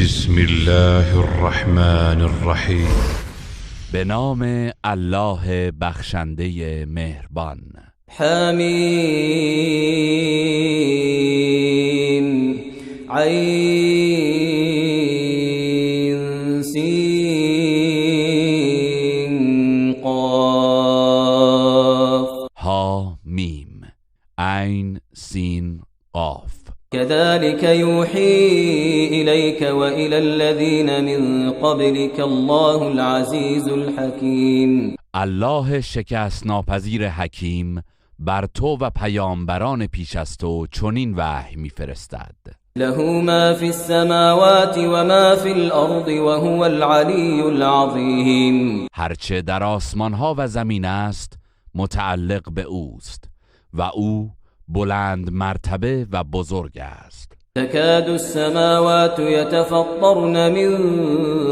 بسم الله الرحمن الرحیم. به نام الله بخشنده مهربان. حمیم عین سین قاف. ها میم عین سین قاف. كذلك يوحي إليك وإلى الذين من قبلك الله العزيز الحكيم. الله شکست ناپذیر حکیم بر تو و پیامبران پیش از تو چنین وحی میفرستد: له ما في السماوات وما في الأرض وهو العلي العظيم. هرچه در آسمان ها و زمین است متعلق به اوست و او بلند مرتبه و بزرگ است. تكاد السماوات يتفطرن من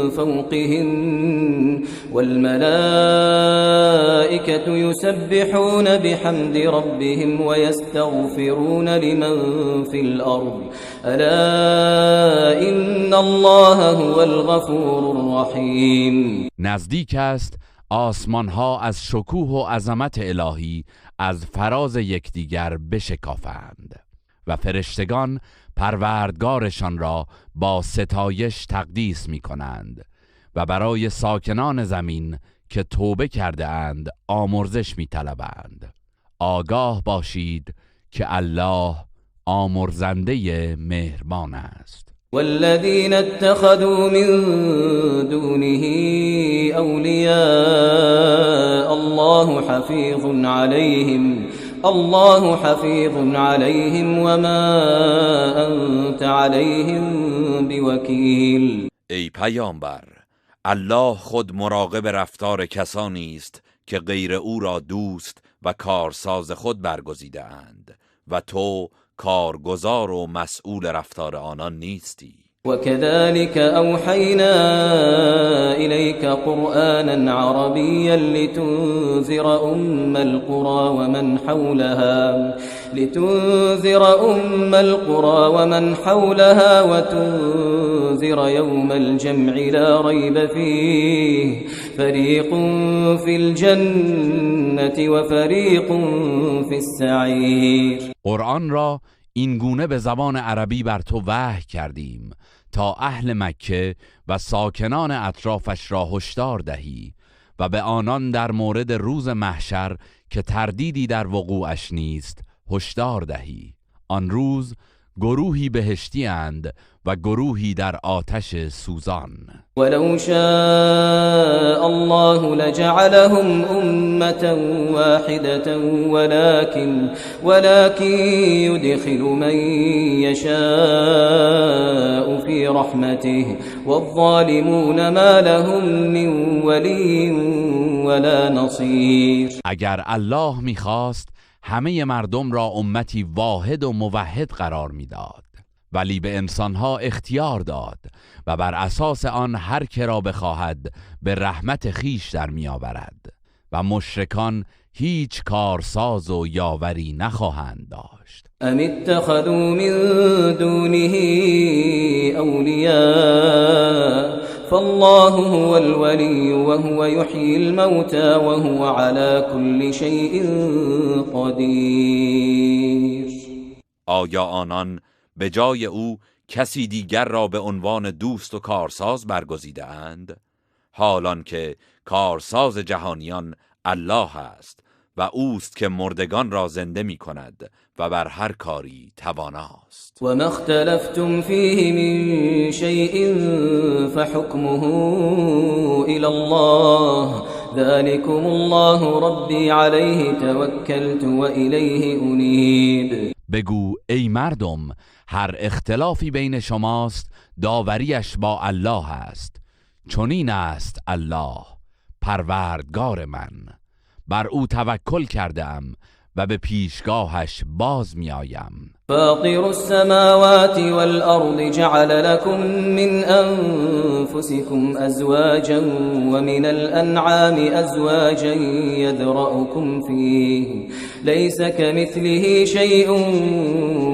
فوقهن والملائكة يسبحون بحمد ربهم ويستغفرون لمن في الأرض ألا إن الله هو الغفور الرحيم. نزدیک است آسمان ها از شکوه و عظمت الهی از فراز یکدیگر بشکافند و فرشتگان پروردگارشان را با ستایش تقدیس می کنند و برای ساکنان زمین که توبه کرده اند آمرزش می طلبند. آگاه باشید که الله آمرزنده مهربان است. والذين اتخذوا من دونه أولياء الله حفيظ عليهم وما أنت عليهم بوكيل. ای پیامبر، الله خود مراقب رفتار کسانی است که غیر او را دوست و کارساز خود برگزیده اند و تو کارگزار و مسئول رفتار آنان نیستی. وكذلك أوحينا إليك قرآنا عربيا لتنذر أم القرى ومن حولها وتنذر يوم الجمع لا ريب فيه فريق في الجنة وفريق في السعير. قرآن را این گونه به زبان عربی بر تو وحی کردیم تا اهل مکه و ساکنان اطرافش را هشدار دهی و به آنان در مورد روز محشر که تردیدی در وقوعش نیست هشدار دهی. آن روز گروهی بهشتی اند و گروهی در آتش سوزان. ولو شاء الله لجعلهم أمة واحدة ولكن يدخل من يشاء في رحمته والظالمون ما لهم من ولي ولا نصير. اگر الله میخواست همه مردم را امتی واحد و موحد قرار میداد، ولی به انسانها اختیار داد و بر اساس آن هر که را بخواهد به رحمت خیش در میآورد و مشرکان هیچ کارساز و یاوری نخواهند داشت. ام اتخذوا من دونه اولیاء فالله هو الولي وهو يحيي الموتى وهو على كل شيء قدير. آیا آنان به جای او کسی دیگر را به عنوان دوست و کارساز برگزیده اند؟ حالان که کارساز جهانیان الله است و اوست که مردگان را زنده می کند و بر هر کاری تواناست. و ما اختلفتم فیه من شیء فحکمه الى الله ذلكم الله ربی علیه توکلت و الیه انیب. بگو ای مردم، هر اختلافی بین شماست داوریش با الله است. چنین است الله پروردگار من، بر او توکل کردم و به پیشگاهش باز می آیم. فاطر السماوات والأرض جعل لكم من أنفسكم أزواجا ومن الأنعام أزواجا يذرأكم فيه ليس كمثله شيء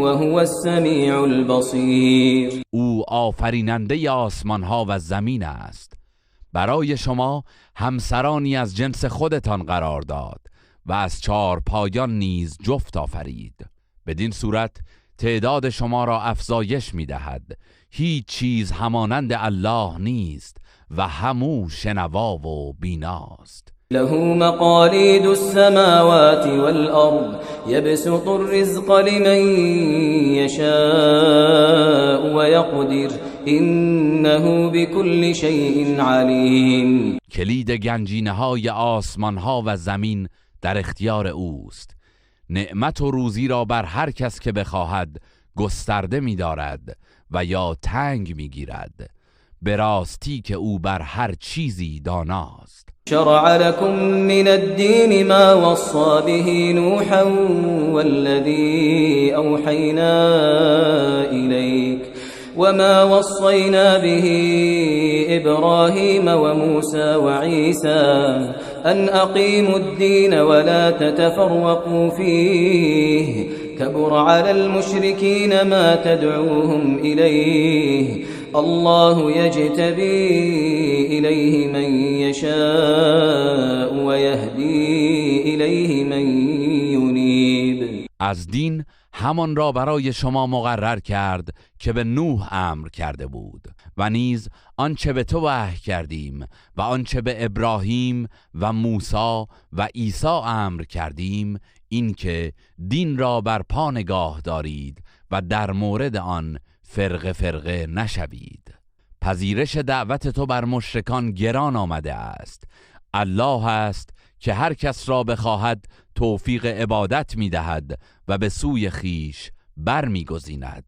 وهو السمیع البصیر. او آفریننده آسمان ها و زمین است. برای شما همسرانی از جنس خودتان قرار داد و از چار پایان نیز جفت آفرید. بدین صورت تعداد شما را افزایش می دهد. هیچ چیز همانند الله نیست و همو شنوا و بیناست. له مقاليد السماوات والأرض يبسط الرزق لمن يشاء ويقدر إنه بكل شيء عليم. کلید گنجینه های آسمان ها و زمین در اختیار اوست. نعمت و روزی را بر هر کس که بخواهد گسترده می دارد و یا تنگ می گیرد. به راستی که او بر هر چیزی داناست. شرع لكم من الدين ما وصى به نوحا والذي أوحينا إليك وما وصينا به إبراهيم وموسى وعيسى أن أقيموا الدين ولا تتفرقوا فيه كبر على المشركين ما تدعوهم إليه الله يجتبي إليه من يشاء ويهدي إليه من ينيب. از دین همان را برای شما مقرر کرد که به نوح امر کرده بود و نیز آنچه به تو وحی کردیم و آنچه به ابراهیم و موسی و عیسی امر کردیم، این که دین را بر پا نگاه دارید و در مورد آن فرقه نشوید. پذیرش دعوت تو بر مشرکان گران آمده است. الله است که هر کس را بخواهد توفیق عبادت می دهد و به سوی خیش بر می گزیند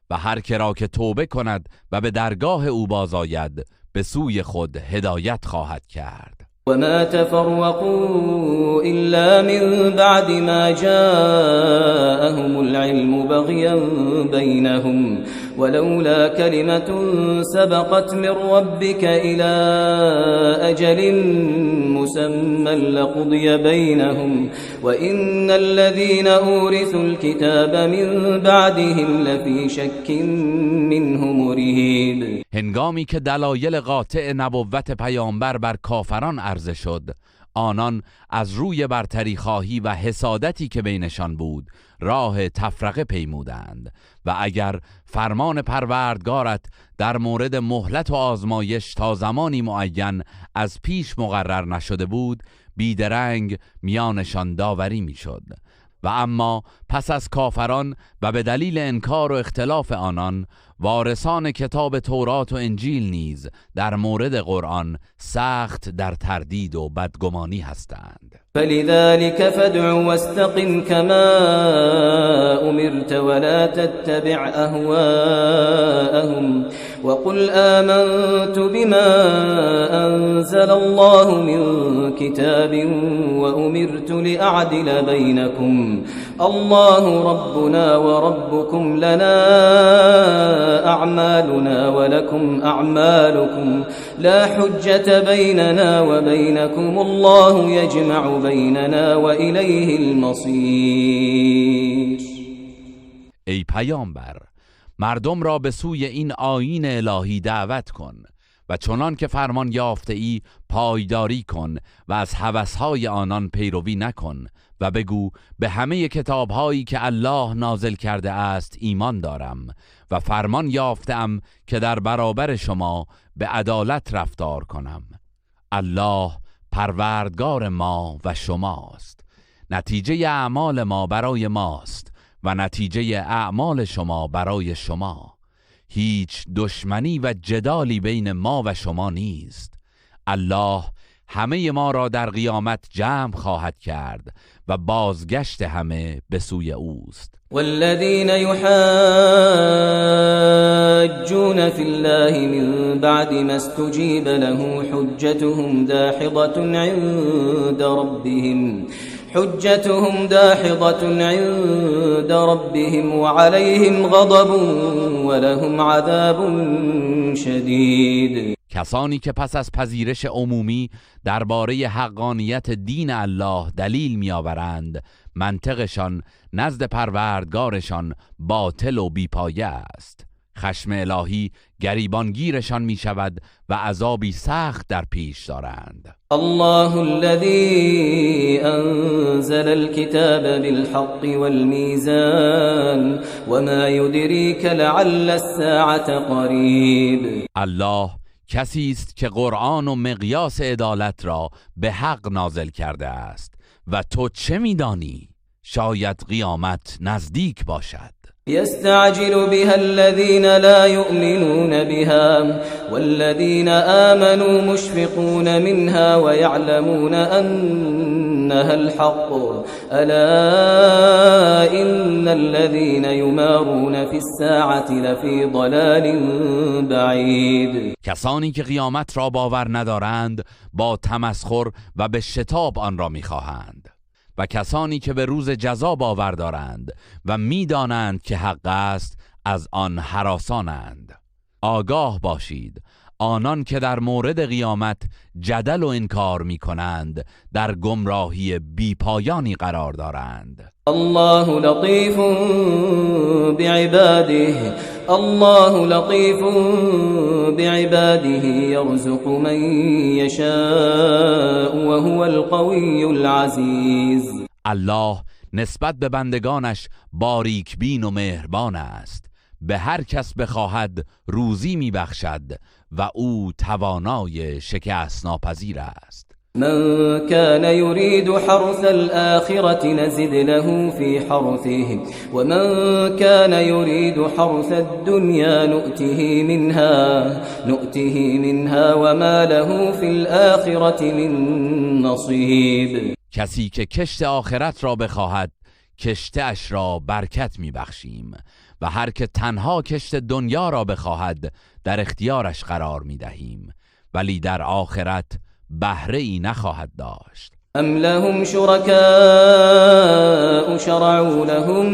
و هر که را که توبه کند و به درگاه او بازآید به سوی خود هدایت خواهد کرد. وما تفرقوا إلا من بعد ما جاءهم العلم بغيا بينهم ولولا كلمة سبقت من ربك إلى أجل مسمى لقضي بينهم وإن الذين أورثوا الكتاب من بعدهم لفي شك منه مريب. هنگامی که دلایل قاطع نبوت پیامبر بر کافران عرضه شد، آنان از روی برتری خواهی و حسادتی که بینشان بود راه تفرقه پیمودند و اگر فرمان پروردگارت در مورد مهلت و آزمایش تا زمانی معین از پیش مقرر نشده بود، بیدرنگ میانشان داوری میشد. و اما پس از کافران و به دلیل انکار و اختلاف آنان، وارثان کتاب تورات و انجیل نیز در مورد قرآن سخت در تردید و بدگمانی هستند. فلذلك فادع واستقم كما أمرت ولا تتبع أهواءهم وقل آمنت بما أنزل الله من كتاب وأمرت لأعدل بينكم الله ربنا وربكم لنا أعمالنا ولكم أعمالكم لا حجة بيننا وبينكم الله يجمع بيننا وإليه المصير. ای پیامبر، مردم را به سوی این آیین الهی دعوت کن و چنان که فرمان یافته ای پایداری کن و از هوسهای آنان پیروی نکن و بگو به همه کتابهایی که الله نازل کرده است ایمان دارم و فرمان یافتم که در برابر شما به عدالت رفتار کنم. الله پروردگار ما و شماست. نتیجه اعمال ما برای ماست و نتیجه اعمال شما برای شما. هیچ دشمنی و جدالی بین ما و شما نیست. الله همه ما را در قیامت جمع خواهد کرد و بازگشت همه به سوی اوست. والذين يحاجون في الله من بعد ما استجيب له حجتهم داحضة حجتهم داحضة عند ربهم وعليهم غضب ولهم عذاب شدید. کسانی که پس از پذیرش عمومی درباره حقانیت دین الله دلیل میآورند، منطقشان نزد پروردگارشان باطل و بیپایه است. خشم الهی گریبانگیرشان می شود و عذابی سخت در پیش دارند. الله الذي أنزل الكتاب بالحق والميزان وما يدريك لعل الساعة قريب. الله کسی است که قرآن و مقیاس عدالت را به حق نازل کرده است و تو چه می‌دانی؟ شاید قیامت نزدیک باشد. يستعجل بها الذين لا يؤمنون بها والذين آمنوا مشفقون منها ويعلمون أنها الحق ألا إن الذين يمارون في الساعة لفي ضلال بعيد. کسانی که قیامت را باور ندارند با تمسخر و به شتاب آن را می‌خواهند و کسانی که به روز جزا باور دارند و می‌دانند که حق است از آن هراسانند. آگاه باشید آنان که در مورد قیامت جدل و انکار می‌کنند در گمراهی بی‌پایانی قرار دارند. الله لطيف بعباده الله لطيف بعباده يرزق من يشاء وهو القوي العزيز. الله نسبت به بندگانش باریک بین و مهربان است. به هر کس بخواهد روزی میبخشد و او توانای شکست ناپذیر است. من كان يريد حرث الآخرة نزد له في حرثه ومن كان يريد حرث الدنيا نؤته منها وما له في الآخرة من نصيب. کسی که کشت آخرت را بخواهد کشتش را برکت میبخشیم و هر که تنها کشت دنیا را بخواهد در اختیارش قرار میدهیم ولی در آخرت بهره ای نخواهد داشت. ام لهم شركاء شرعوا لهم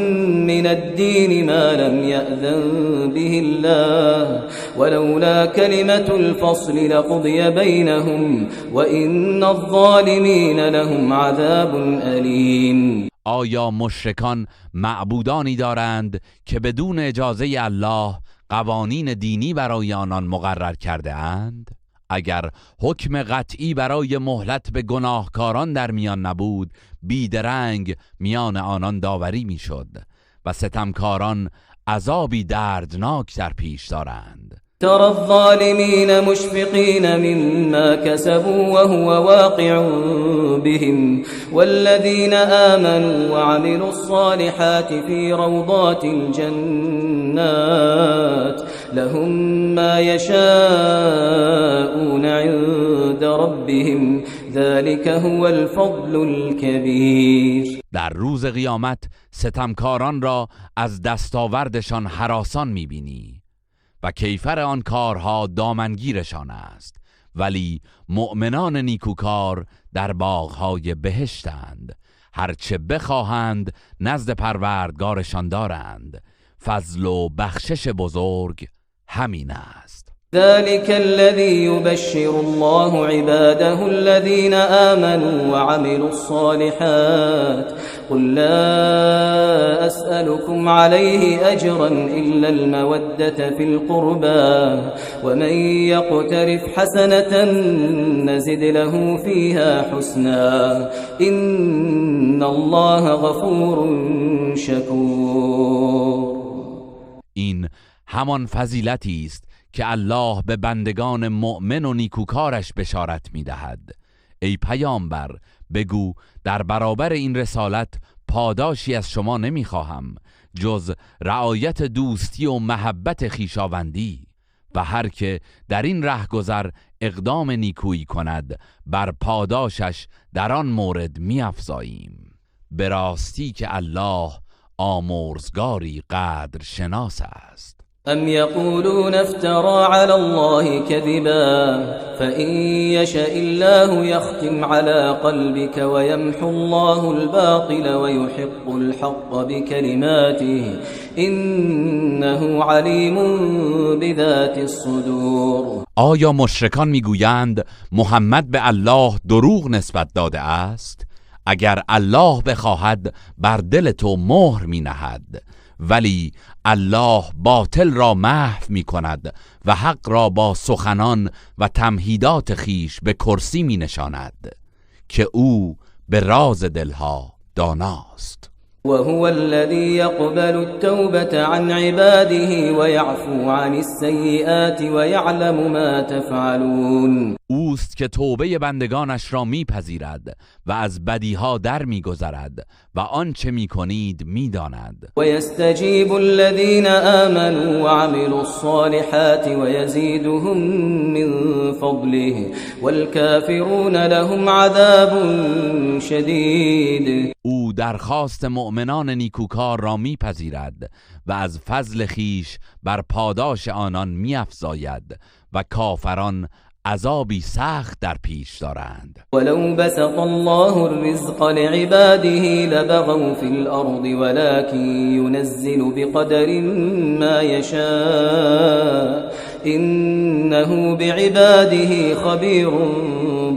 من الدين ما لم يأذن به الله ولولا كلمة الفصل لقضي بينهم وإن الظالمين لهم عذاب أليم. آیا مشرکان معبودانی دارند که بدون اجازه الله قوانین دینی برای آنان مقرر کرده اند؟ اگر حکم قطعی برای مهلت به گناهکاران در میان نبود، بیدرنگ میان آنان داوری میشد و ستمکاران عذابی دردناک در پیش دارند. ترى الظالمين مشفقين مما كسبوا وهو واقع بهم والذين آمنوا وعملوا الصالحات في روضات الجنات لهم ما يشاءون عند ربهم ذلك هو الفضل الكبير. در روز قیامت ستمکاران را از دستاوردشان هراسان می‌بینی و کیفر آن کارها دامنگیرشان است، ولی مؤمنان نیکوکار در باغهای بهشتند، هرچه بخواهند نزد پروردگارشان دارند. فضل و بخشش بزرگ همین است. ذلك الذي يبشر الله عباده الذين آمنوا وعملوا الصالحات قل لا أسألكم عليه أجرا إلا المودة في القربى ومن يقترف حسنة نزد له فيها حسنا إن الله غفور شكور. این همان فضیلتی است که الله به بندگان مؤمن و نیکوکارش بشارت می‌دهد. ای پیامبر بگو در برابر این رسالت پاداشی از شما نمی‌خواهم جز رعایت دوستی و محبت خویشاوندی و هر که در این رهگذر اقدام نیکویی کند بر پاداشش در آن مورد می‌افزاییم. به راستی که الله آمرزگاری قدر شناس است. أم يقولون افترى على الله كذبا فإن يشاء الله يختم على قلبك ويمحو الله الباطل ويحق الحق بكلماته إنه عليم بذات الصدور. آیا مشرکان میگویند محمد به الله دروغ نسبت داده است؟ اگر الله بخواهد بر دل تو مهر می نهد، ولی الله باطل را محو می کند و حق را با سخنان و تمهیدات خیش به کرسی می نشاند که او به راز دلها داناست. وهو الذي يقبل التوبة عن عباده ويعفو عن السيئات ويعلم ما تفعلون. اوست که توبه بندگانش را میپذیرد و از بدیها در میگذرد و آنچه میکنید میداند. ويستجيب الذين آمنوا وعملوا الصالحات ويزيدهم من فضله والكافرون لهم عذاب شدید. او درخواست مؤمنان نیکوکار را میپذیرد و از فضل خیش بر پاداش آنان میافزاید و کافران عذابی سخت در پیش دارند. ولو بسط الله الرزق لعباده لبغوا في الأرض ولكن ينزل بقدر ما يشاء إنه بعباده خبير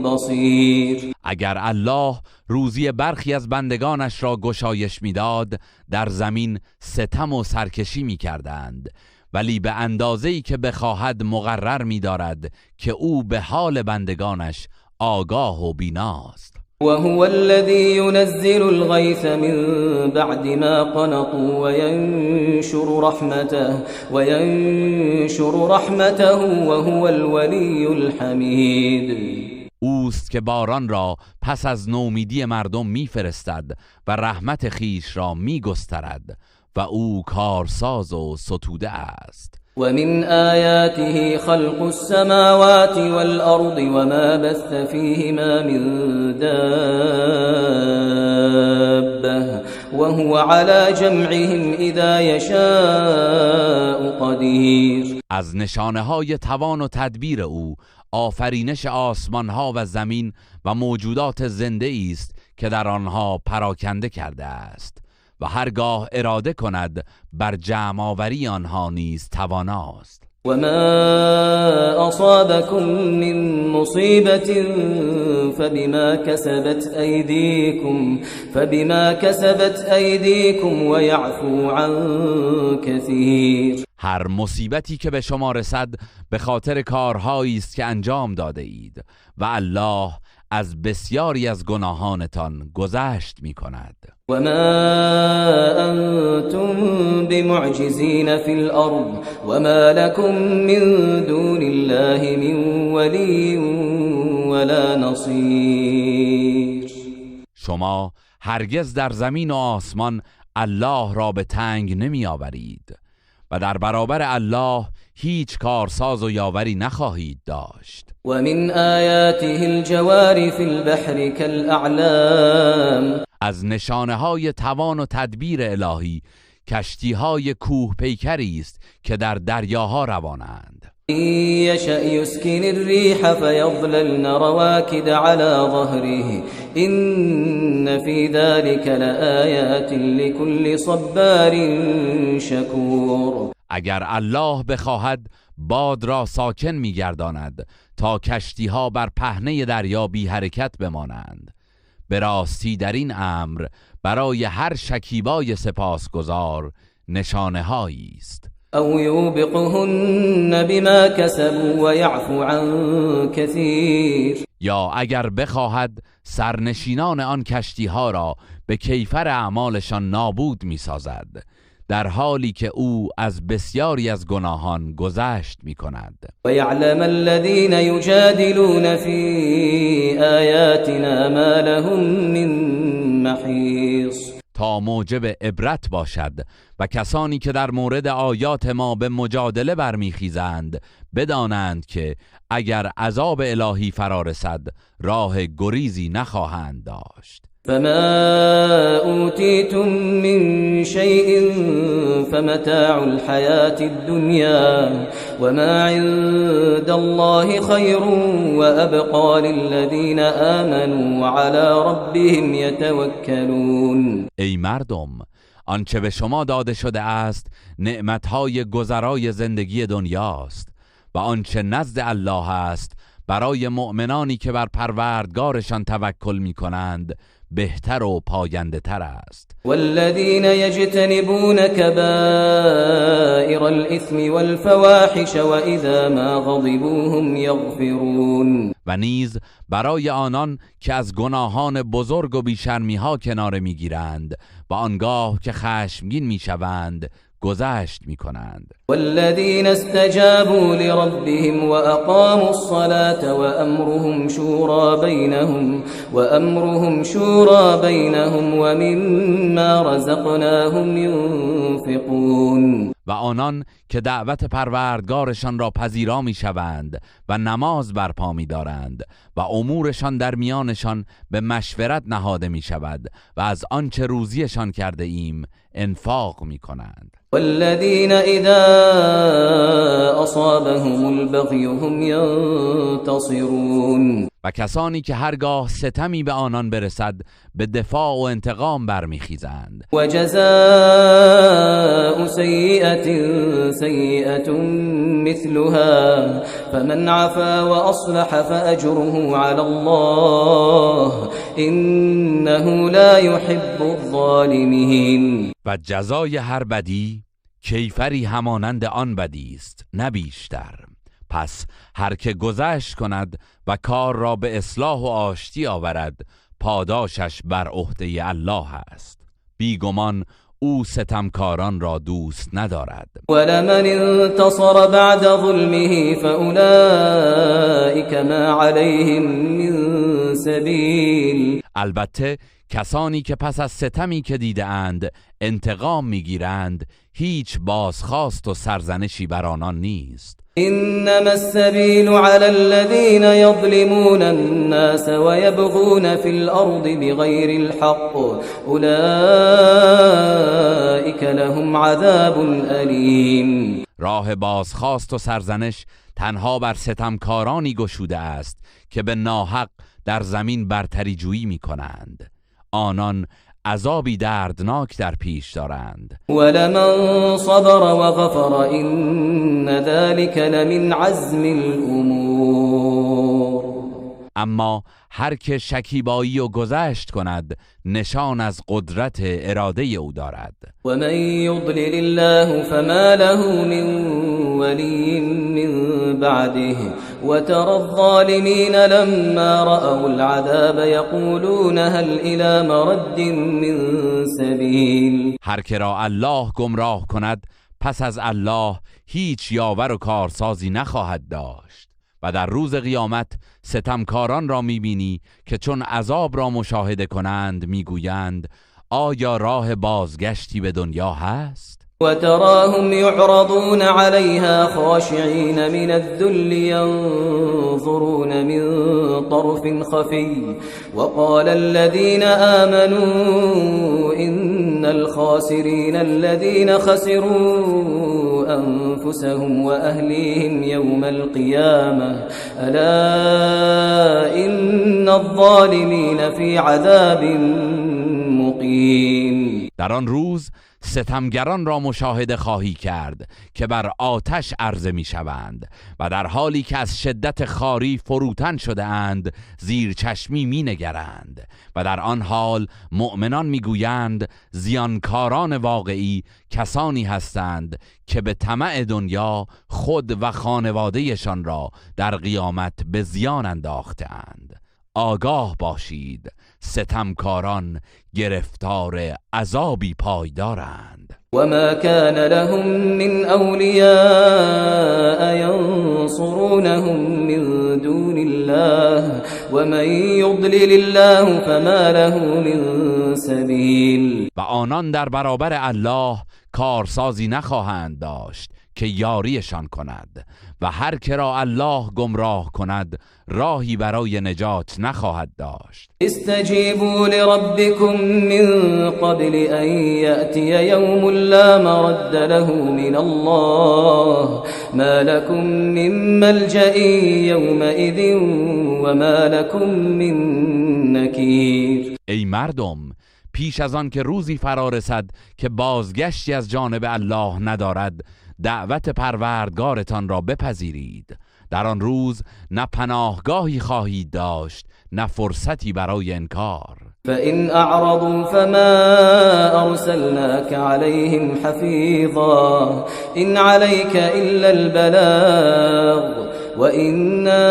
بصير. اگر الله روزی برخی از بندگانش را گشایش میداد، در زمین ستم و سرکشی میکردند، ولی به اندازه‌ای که بخواهد مقرر می‌دارد که او به حال بندگانش آگاه و بیناست. وهو الذي ينزل الغيث من بعد ما قنطوا وينشر رحمته وهو الولي الحميد. اوست که باران را پس از نومیدی مردم میفرستد و رحمت خیش را میگسترد و او کارساز و ستوده است. ومن آياته خلق السماوات والأرض وما بث فيهما من دابة وهو على جمعهم إذا يشاء قدير. از نشانه‌های توان و تدبیر او آفرینش آسمان‌ها و زمین و موجودات زنده است که در آنها پراکنده کرده است و هرگاه اراده کند بر جمع آوری آنها نیز تواناست. وما أصابكم من مصيبة فبما كسبت أيديكم ويعفو عن كثير. هر مصیبتی که به شما رسد به خاطر کارهایی است که انجام داده اید و الله از بسیاری از گناهانتان گذشت می کند. وما أنتم بمعجزين في الأرض وما لكم من دون الله من ولي ولا نصير. شما هرگز در زمین و آسمان الله را به تنگ نمی آورید و در برابر الله هیچ کارساز و یاوری نخواهید داشت. و من آیاته الجوار فی البحر کالاعلام. از نشانه های توان و تدبیر الهی کشتی های کوه پیکری است که در دریاها روانند. یشأ یسکن الریح فیظللن رواکد علی ظهره ان فی ذلک لآیات لكل صبار شکور. اگر الله بخواهد باد را ساکن می‌گرداند تا کشتی‌ها بر پهنه دریا بی حرکت بمانند، به راستی در این امر برای هر شکیبای سپاسگزار نشانه‌هایی است. او یوبقهن بما کسبوا و یعفو عن کثیر. یا اگر بخواهد سرنشینان آن کشتی‌ها را به کیفر اعمالشان نابود می‌سازد، در حالی که او از بسیاری از گناهان گذشت می کند. و یعلم الذین یجادلون فی آیاتنا ما لهم من محیص. تا موجب عبرت باشد و کسانی که در مورد آیات ما به مجادله برمیخیزند بدانند که اگر عذاب الهی فرا رسد راه گریزی نخواهند داشت. فما اوتیتم من شیء فمتاع الحیاة الدنیا وما عند الله خیر وابقى للذین آمنوا وعلى ربهم یتوکلون. ای مردم، آنچه به شما داده شده است نعمتهای گذرای زندگی دنیاست و آنچه نزد الله است برای مؤمنانی که بر پروردگارشان توکل می کنند بهتر و پاینده تر است. والذین یجتنبون کبائر الاثم والفواحش واذا ما غضبوا هم یغفرون. و نیز برای آنان که از گناهان بزرگ و بیشرمی ها کناره میگیرند و آنگاه که خشمگین میشوند گذشت میکنند. والذین استجابوا لربهم واقاموا الصلاة وامرهم شورى بینهم ومما رزقناهم ينفقون. و آنان که دعوت پروردگارشان را پذیرا میشوند و نماز برپا می‌دارند و امورشان در میانشان به مشورت نهاده میشود و از آنچه روزیشان کرده ایم انفاق میکنند. والذین اذا اصابهم البغی هم ینتصرون. و کسانی که هرگاه ستمی به آنان برسد به دفاع و انتقام برمیخیزند. و جزاء سیئة سیئة مثلها فمن عفا و اصلح فاجره علی الله انه لا يحب الظالمین. و جزای هر بدی کیفری همانند آن بدی است نه بیشتر. پس هر که گذشت کند و کار را به اصلاح و آشتی آورد پاداشش بر عهده الله است. بیگمان او ستمکاران را دوست ندارد. ولمن انتصر بعد ظلمه فاولئک ما علیهم من سبیل. البته کسانی که پس از ستمی که دیده اند انتقام میگیرند هیچ بازخواست و سرزنشی بر آنان نیست. انما السبيل على الذين يظلمون الناس ويبغون في الارض بغير الحق اولئك لهم عذاب الیم. راه بازخواست و سرزنش تنها بر ستمکارانی گشوده است که به ناحق در زمین برتری جویی می کنند. آنان عذابی دردناک در پیش دارند. ولمن صبر وغفر ان ذلك لمن عزم الامور. اما هر که شکیبایی و گذشت کند نشان از قدرت اراده او دارد. و من یضلل الله فما له من ولی من بعده و ترى الظالمین لما رأوا العذاب یقولون هل الی مرد من سبیل. هر که را الله گمراه کند پس از الله هیچ یاور و کارسازی نخواهد داشت. و در روز قیامت ستمکاران را میبینی که چون عذاب را مشاهده کنند میگویند آیا راه بازگشتی به دنیا هست؟ و تراهم یعرضون علیها خاشعین من الذل ینظرون من طرف خفی وقال الذين آمنوا إن الخاسرين الذين خسروا أنفسهم وأهليهم يوم القيامة ألا إن الظالمين في عذاب مقیم. در آن روز ستمگران را مشاهده خواهی کرد که بر آتش عرضه می شوند و در حالی که از شدت خاری فروتن شده اند زیر چشمی می نگرند و در آن حال مؤمنان می گویند زیانکاران واقعی کسانی هستند که به طمع دنیا خود و خانوادهشان را در قیامت به زیان انداخته اند. آگاه باشید ستمکاران گرفتار عذابی پایدارند. وما كان لهم من أولياء ينصرونهم من دون الله ومن يضلل الله فما له من سبيل. و آنان در برابر الله کارسازی نخواهند داشت که یاریشان کند و هر که را الله گمراه کند راهی برای نجات نخواهد داشت. استجیبوا لربکم من قبل ان یأتی یوم لا مرد له من الله ما لكم من ملجأ یومئذ وما لكم من نکیر. ای مردم، پیش از آن که روزی فرا رسد که بازگشتی از جانب الله ندارد، دعوت پروردگارتان را بپذیرید. در آن روز نه پناهگاهی خواهید داشت نه فرصتی برای انکار. فإن أعرضوا فما أرسلناك عليهم حفيظا إن عليك إلا البلاغ وإنا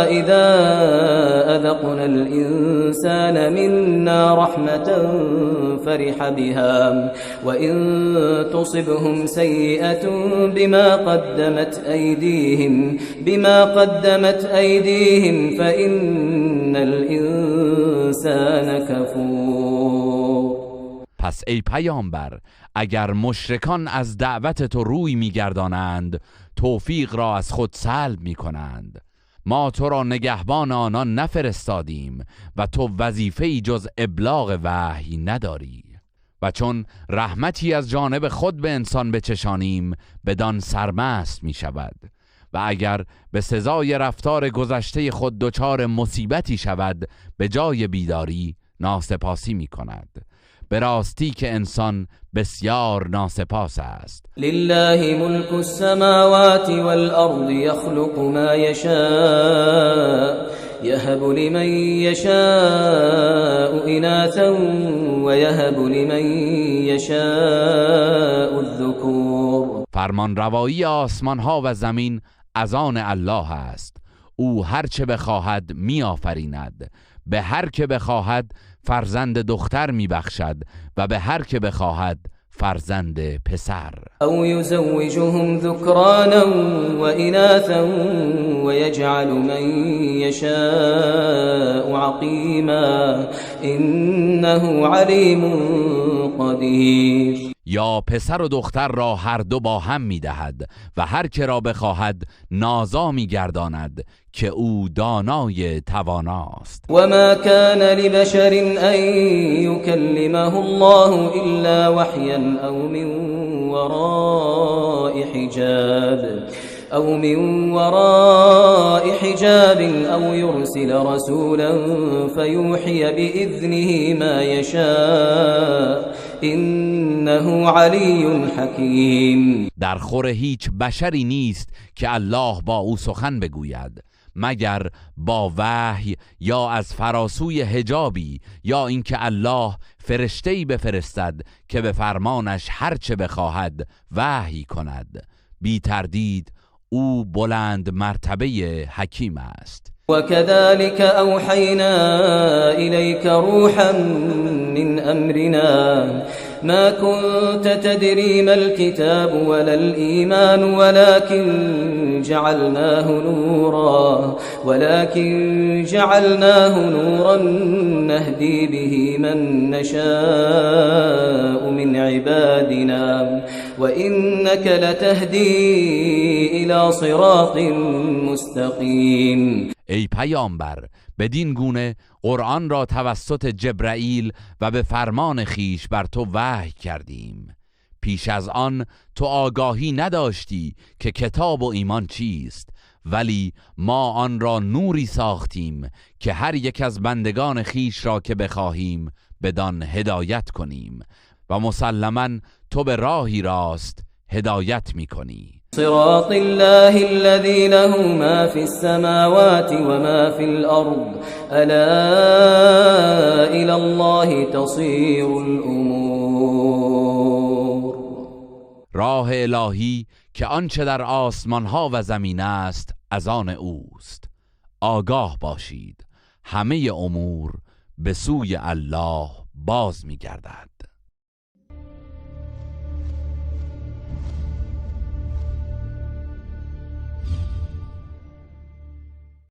إذا أذقنا الإنسان منا رحمة فرح بها وإن تصبهم سيئة بما قدمت أيديهم فإن الإنسان كفور. پس ای پیامبر، اگر مشرکان از دعوت تو روی میگردانند توفیق را از خود سلب میکنند. ما تو را نگهبان آنان نفرستادیم و تو وظیفه‌ای جز ابلاغ وحی نداری. و چون رحمتی از جانب خود به انسان بچشانیم بدان سرمست می شود و اگر به سزای رفتار گذشته خود دچار مصیبتی شود به جای بیداری ناسپاسی می کند. به راستی که انسان بسیار ناسپاس است. لله ملك السماوات والأرض يخلق ما يشاء يهب لمن يشاء إناثا ويهب لمن يشاء الذكور. فرمان روایی آسمان ها و زمین از آن الله است. او هر چه بخواهد می آفریند. به هر که بخواهد فرزند دختر می بخشد و به هر که بخواهد فرزند پسر. او یزوجهم ذکرانا و اناثا و یجعل من یشاء عقیما انه علیم قدیر. یا پسر و دختر را هر دو با هم می دهد و هر که را بخواهد نازا می گرداند که او دانای تواناست. و ما کان لبشر ان یکلمه الله الا وحیا او من وراء حجاب او يرسل رسولا فيوحي بإذنه ما يشاء انه علی حکیم. در خور هیچ بشری نیست که الله با او سخن بگوید مگر با وحی یا از فراسوی حجابی یا اینکه الله فرشته‌ای بفرستد که به فرمانش هر چه بخواهد وحی کند. بی تردید او بلند مرتبه حکیم است. وكذلك أوحينا إليك روحا من أمرنا ما كنت تدري ما الكتاب ولا الإيمان ولكن جعلناه نورا نهدي به من نشاء من عبادنا وإنك لتهدي إلى صراط مستقيم. ای پیامبر، بدین گونه قرآن را توسط جبرائیل و به فرمان خیش بر تو وحی کردیم. پیش از آن تو آگاهی نداشتی که کتاب و ایمان چیست، ولی ما آن را نوری ساختیم که هر یک از بندگان خیش را که بخواهیم بدان هدایت کنیم و مسلماً تو به راهی راست هدایت می‌کنی. صراط الله الذي له ما في السماوات وما في الأرض ألا إلى الله تصير الأمور. راه الهی که آنچه در آسمان ها و زمین است از آن اوست. آگاه باشید همه امور به سوی الله باز می گردد.